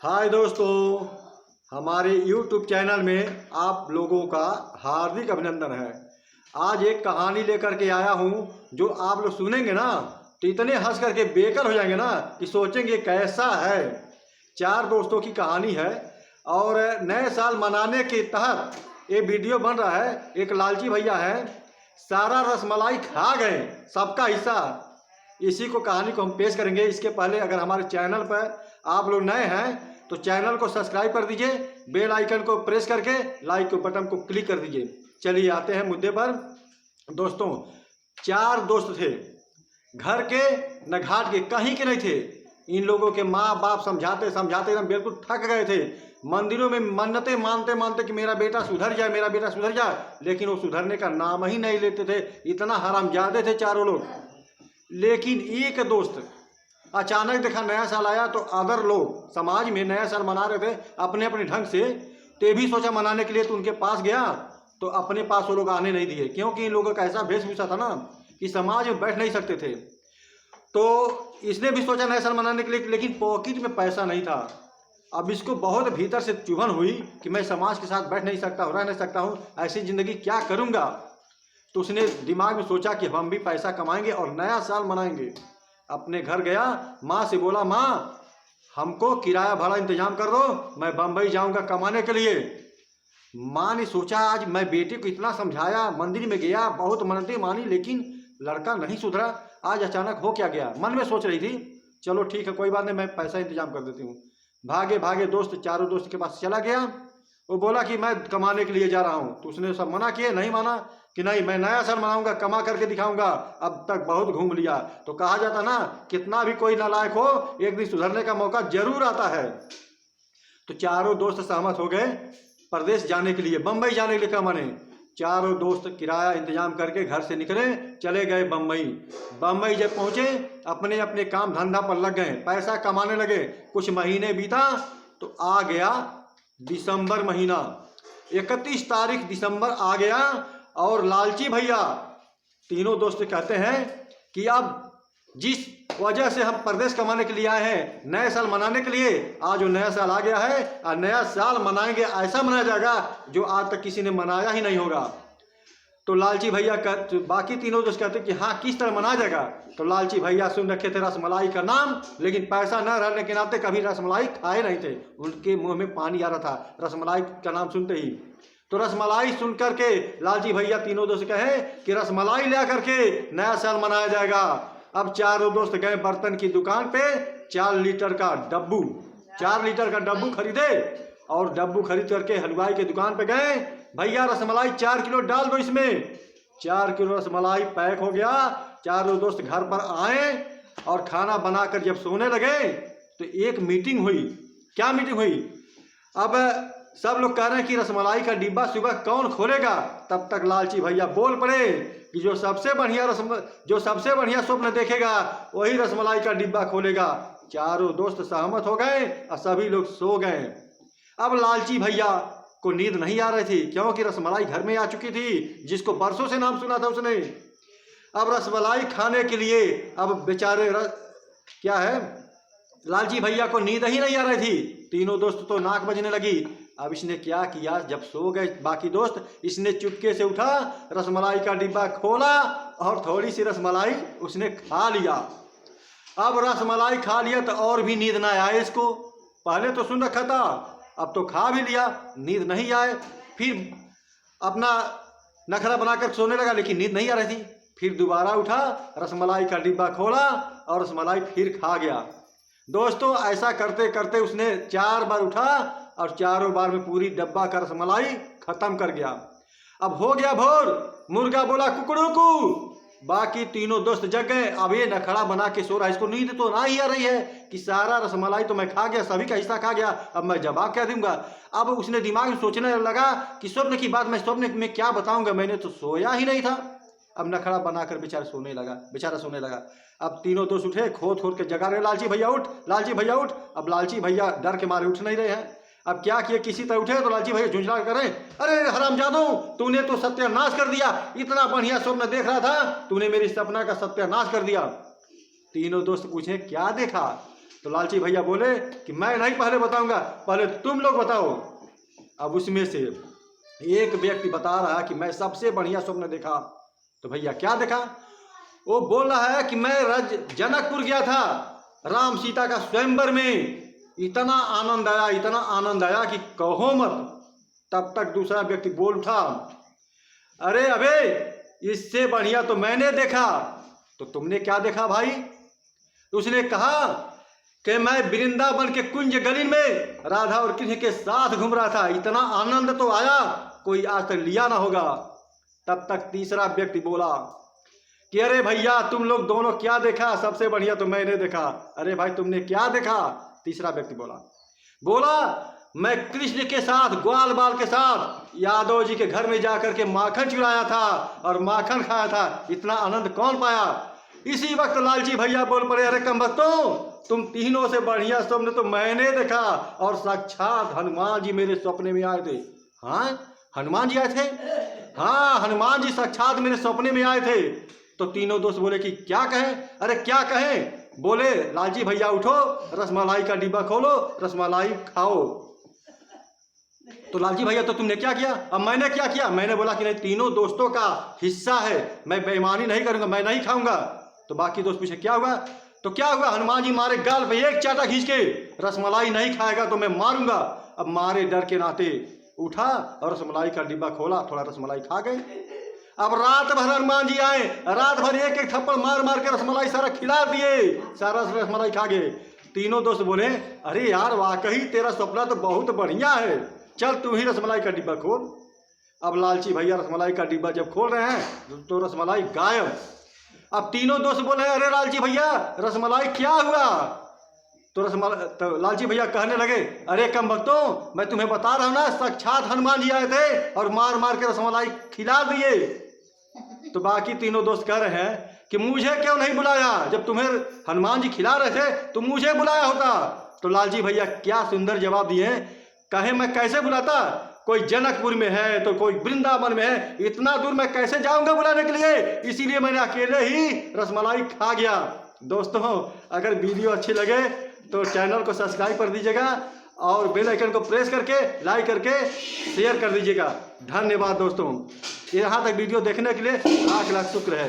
हाय दोस्तों, हमारे YouTube channel में आप लोगों का हार्दिक अभिनंदन है। आज एक कहानी लेकर के आया हूँ जो आप लोग सुनेंगे ना तो इतने हंस करके बेकल हो जाएंगे ना कि सोचेंगे कैसा है। 4 दोस्तों की कहानी है और नए साल मनाने के तहत ये वीडियो बन रहा है। एक लालची भैया है, सारा रसमलाई खा गए, सबका हिस्सा। इसी को कहानी को हम पेश करेंगे। इसके पहले अगर हमारे चैनल पर आप लोग नए हैं तो चैनल को सब्सक्राइब कर दीजिए, बेल आइकन को प्रेस करके लाइक के बटन को क्लिक कर दीजिए। चलिए आते हैं मुद्दे पर। दोस्तों, 4 दोस्त थे, घर के न घाट के, कहीं के नहीं थे। इन लोगों के माँ बाप समझाते समझाते एकदम बिल्कुल थक गए थे। मंदिरों में मन्नतें मानते मानते कि मेरा बेटा सुधर जाए, मेरा बेटा सुधर जाए, लेकिन वो सुधरने का नाम ही नहीं लेते थे। इतना हरामजादे थे चारों लोग। लेकिन एक दोस्त अचानक देखा नया साल आया तो अदर लोग समाज में नया साल मना रहे थे अपने अपने ढंग से। ते भी सोचा मनाने के लिए, तो उनके पास गया तो अपने पास वो लोग आने नहीं दिए, क्योंकि इन लोगों का ऐसा वेशभूषा था ना कि समाज में बैठ नहीं सकते थे। तो इसने भी सोचा नया साल मनाने के लिए, लेकिन पॉकेट में पैसा नहीं था। अब इसको बहुत भीतर से चुभन हुई कि मैं समाज के साथ बैठ नहीं सकता हूँ, रह नहीं सकता हूँ, ऐसी जिंदगी क्या करूँगा। तो उसने दिमाग में सोचा कि हम भी पैसा कमाएंगे और नया साल मनाएंगे। अपने घर गया, माँ से बोला, माँ हमको किराया भाड़ा इंतजाम कर दो, मैं बम्बई जाऊंगा कमाने के लिए। माँ ने सोचा आज मैं बेटे को इतना समझाया, मंदिर में गया, बहुत मन्नतें मानी, लेकिन लड़का नहीं सुधरा। आज अचानक हो क्या गया, मन में सोच रही थी। चलो ठीक है, कोई बात नहीं, मैं पैसा इंतजाम कर देती हूँ। भागे भागे दोस्त, चारों दोस्त के पास चला गया। वो बोला कि मैं कमाने के लिए जा रहा हूँ। तो उसने सब मना किए, नहीं माना कि नहीं मैं नया साल मनाऊंगा, कमा करके दिखाऊंगा, अब तक बहुत घूम लिया। तो कहा जाता ना, कितना भी कोई नालायक हो एक दिन सुधरने का मौका जरूर आता है। तो चारों दोस्त सहमत हो गए प्रदेश जाने के लिए, बम्बई जाने के लिए कमाने। चारों दोस्त किराया इंतजाम करके घर से निकले, चले गए बम्बई। बम्बई जब पहुंचे अपने अपने काम धंधा पर लग गए, पैसा कमाने लगे। कुछ महीने बीता तो आ गया दिसंबर महीना, 31 तारीख दिसंबर आ गया। और लालची भैया, तीनों दोस्त कहते हैं कि अब जिस वजह से हम प्रदेश कमाने के लिए आए हैं, नए साल मनाने के लिए, आज वो नया साल आ गया है और नया साल मनाएंगे, ऐसा मनाया जाएगा जो आज तक किसी ने मनाया ही नहीं होगा। तो लालची भैया कहते, बाकी तीनों दोस्त कहते कि हाँ किस तरह मनाया जाएगा। तो लालची भैया सुन रखे थे रसमलाई का नाम, लेकिन पैसा न रहने के नाते कभी रसमलाई खाए नहीं थे। उनके मुंह में पानी आ रहा था रसमलाई का नाम सुनते ही। तो रसमलाई सुन करके लालची भैया तीनों दोस्त कहे कि रसमलाई ले करके नया साल मनाया जाएगा। अब चारों दोस्त गए बर्तन की दुकान पे, 4 लीटर का डब्बू, 4 लीटर का डब्बू खरीदे और डब्बू खरीद करके हलवाई के दुकान पे गए। भैया रसमलाई 4 किलो डाल दो इसमें। 4 किलो रसमलाई पैक हो गया। चारों दोस्त घर पर आए और खाना बनाकर जब सोने लगे तो एक मीटिंग हुई। क्या मीटिंग हुई? अब सब लोग कह रहे हैं कि रसमलाई का डिब्बा सुबह कौन खोलेगा। तब तक लालची भैया बोल पड़े कि जो सबसे बढ़िया स्वप्न देखेगा वही रसमलाई का डिब्बा खोलेगा। चारों दोस्त सहमत हो गए और सभी लोग सो गए। अब लालची भैया को नींद नहीं आ रही थी, क्योंकि रसमलाई घर में आ चुकी थी, जिसको बरसों से नाम सुना था उसने। अब रसमलाई खाने के लिए अब बेचारे क्या है, लालची भैया को नींद ही नहीं आ रही थी। तीनों दोस्त तो नाक बजने लगी। अब इसने क्या किया, जब सो गए बाकी दोस्त, इसने चुपके से उठा, रसमलाई का डिब्बा खोला और थोड़ी सी रसमलाई उसने खा लिया। अब रसमलाई खा लिया तो और भी नींद ना आए इसको। पहले तो सुन रखा था, अब तो खा भी लिया, नींद नहीं आए। फिर अपना नखरा बनाकर सोने लगा, लेकिन नींद नहीं आ रही थी। फिर दोबारा उठा, रसमलाई का डिब्बा खोला और रसमलाई फिर खा गया। दोस्तों, ऐसा करते करते उसने 4 बार उठा और चारों बार में पूरी डब्बा का रसमलाई खत्म कर गया। अब हो गया भोर, मुर्गा बोला कुकड़ूकू। बाकी तीनों दोस्त जग गए। अब ये नखड़ा बना के सो रहा है, इसको नींद तो ना ही आ रही है कि सारा रसमलाई तो मैं खा गया, सभी का हिस्सा खा गया, अब मैं जवाब क्या दूंगा। अब उसने दिमाग में सोचने लगा कि स्वप्न की बात मैं स्वप्न में क्या बताऊंगा, मैंने तो सोया ही नहीं था। अब नखड़ा बनाकर बेचारा सोने लगा। अब तीनों दोस्त उठे, खोद खोद के जगा रहे, लालची भैया उठ, लालची भैया उठ। अब लालची भैया डर के मारे उठ नहीं रहे हैं। अब क्या किए, किसी तरह उठे तो लालची भैया झुंझला करें, अरे हरामजादो, तूने तो सत्यानाश कर दिया, इतना बढ़िया स्वप्न देख रहा था, तूने मेरी सपना का सत्यानाश कर दिया। तीनों दोस्त पूछे क्या देखा। तो लालची भैया बोले कि मैं नहीं पहले बताऊंगा, पहले तुम लोग बताओ। अब उसमें से एक व्यक्ति बता रहा है कि मैं सबसे बढ़िया स्वप्न देखा। तो भैया क्या देखा? वो बोल रहा है कि मैं जनकपुर गया था, राम सीता का स्वयंवर में, इतना आनंद आया, इतना आनंद आया कि कहो मत। तब तक दूसरा व्यक्ति बोल उठा, अरे अबे इससे बढ़िया तो मैंने देखा। तो तुमने क्या देखा भाई? उसने कहा कि मैं वृंदावन के कुंज गली में राधा और कृष्ण के साथ घूम रहा था, इतना आनंद तो आया कोई आज तक लिया ना होगा। तब तक तीसरा व्यक्ति बोला कि अरे भैया तुम लोग दोनों क्या देखा? सबसे बढ़िया तो मैंने देखा। अरे भाई तुमने क्या देखा? तीसरा व्यक्ति बोला मैं कृष्ण के साथ, ग्वाल बाल के साथ यादव जी के घर में जाकर के माखन चुराया था और माखन खाया था, इतना आनंद कौन पाया? इसी वक्त लालची भैया बोल पड़े, अरे कमबख्तों, तुम तीनों से बढ़िया स्वप्न तो मैंने देखा और साक्षात हनुमान जी मेरे सपने में आए थे। हाँ, हनुमान जी आए थे? हाँ, हनुमान जी साक्षात मेरे सपने में आए थे। तो तीनों दोस्त बोले कि क्या कहें? अरे क्या कहें? बोले लालची भैया उठो, रसमलाई का डिब्बा खोलो, रसमलाई खाओ। तो लालची भैया तो तुमने क्या किया? अब मैंने क्या किया? मैंने बोला कि नहीं, तीनों दोस्तों का हिस्सा है, मैं बेईमानी नहीं करूंगा, मैं नहीं खाऊंगा। तो बाकी दोस्त पूछे क्या हुआ? तो क्या हुआ? हनुमान जी मारे गाल पे एक चाटा खींच के, रसमलाई नहीं खाएगा तो मैं मारूंगा। अब मारे डर के नाते उठा और रसमलाई का डिब्बा खोला, थोड़ा रसमलाई खा गए। अब रात भर हनुमान जी आए, रात भर एक एक थप्पड़ मार मार के रसमलाई सारा खिला दिए, सारा रसमलाई खा गए। तीनों दोस्त बोले, अरे यार वाकई तेरा सपना तो बहुत बढ़िया है, चल तू ही रसमलाई का डिब्बा खोल। अब लालची भैया रसमलाई का डिब्बा जब खोल रहे हैं तो रसमलाई गायब। अब तीनों दोस्त बोले, अरे लालची भैया रसमलाई क्या हुआ? तो लालची भैया कहने लगे, अरे कमबख्तों, मैं तुम्हें बता रहा हूं ना, साक्षात हनुमान जी आए थे और मार मार के रसमलाई खिला दिए। तो बाकी तीनों दोस्त कह रहे हैं कि मुझे क्यों नहीं बुलाया? जब तुम्हें हनुमान जी खिला रहे थे तो मुझे बुलाया होता। तो लालची भैया क्या सुंदर जवाब दिए, कहे मैं कैसे बुलाता? कोई जनकपुर में है तो कोई वृंदावन में है, इतना दूर मैं कैसे जाऊंगा बुलाने के लिए? इसीलिए मैंने अकेले ही रसमलाई खा गया। दोस्तों, अगर वीडियो अच्छी लगे तो चैनल को सब्सक्राइब कर दीजिएगा और बेल आइकन को प्रेस करके लाइक करके शेयर कर दीजिएगा। धन्यवाद दोस्तों, यहाँ तक वीडियो देखने के लिए लाख लाख शुक्र है।